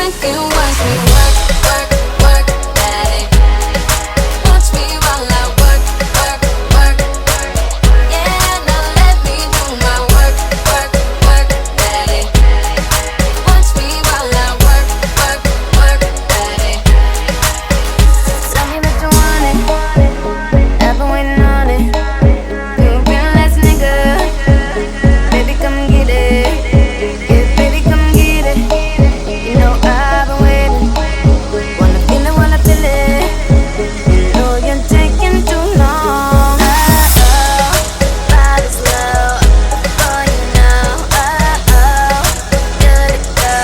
back and watch me work, work, work, daddy. Watch me while I work, work, work. Yeah, now let me do my work, work, work, daddy. Watch me while I work, work, work, daddy. Tell me that you want it, I've been waiting on it. You a real ass nigga, baby come get it. Yeah, baby come get it. You know I've been waiting, wanna feel it while I feel it. You know you're taking too long. Body slow, boy you know. Good to go.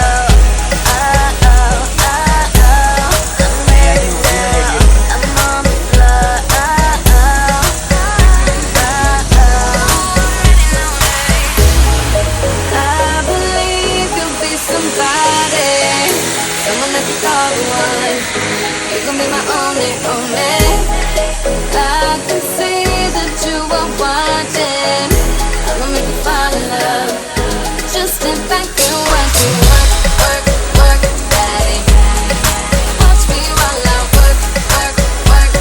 I'm ready now, I'm on the floor. I believe you'll be somebody, someone that can call the one. You gon' be my only, only. I can see that you are watching. I'ma make you fall in love. Just sit back and watch me work, work, work, daddy. Watch me while I work, work, work.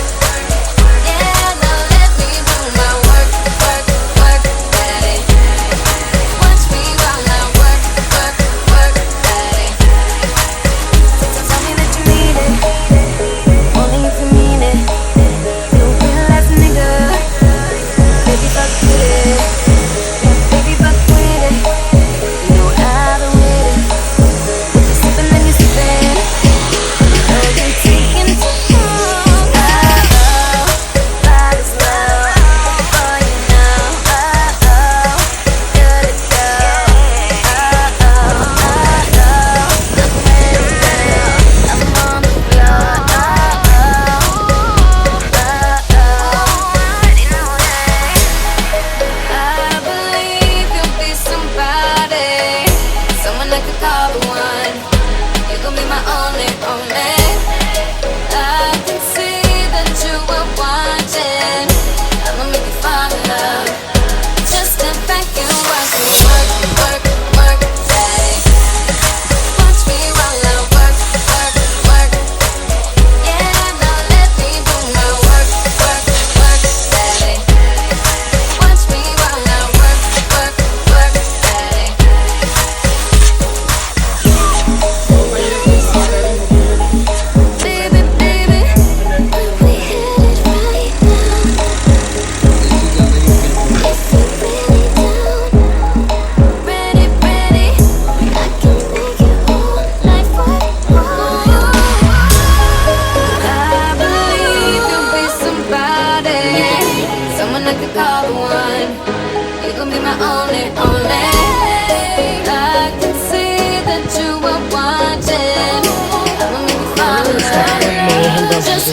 Yeah, now let me do my work, work, work, daddy. Watch me while I work, work, work, daddy. Tell me that you need it, only if you mean it. You a real ass nigga, baby fuck with it. Yeah, baby fuck with it. You know I've been waiting. You're sipping and you're sipping. You know you're taking too long. Body slow, boy you know. Good to go. I'm ready now, I'm on the floor. I believe you'll be somebody, someone I could call the one. You gon' be my only, only. I can see that you are watching. I'ma make you fall in love. Just sit back and watch me work, work, work, daddy. Watch me while I work, work, work. Yeah, now let me do my work, work, work, daddy. Watch me while I work, work, work, daddy. Baby, baby, we headed right now. If you really down, ready, ready, I can make your whole life worthwhile. I believe you'll be somebody, someone I could call the one. You gon' be my only, only. I can see that you are watching. I'ma make you fall in love. Just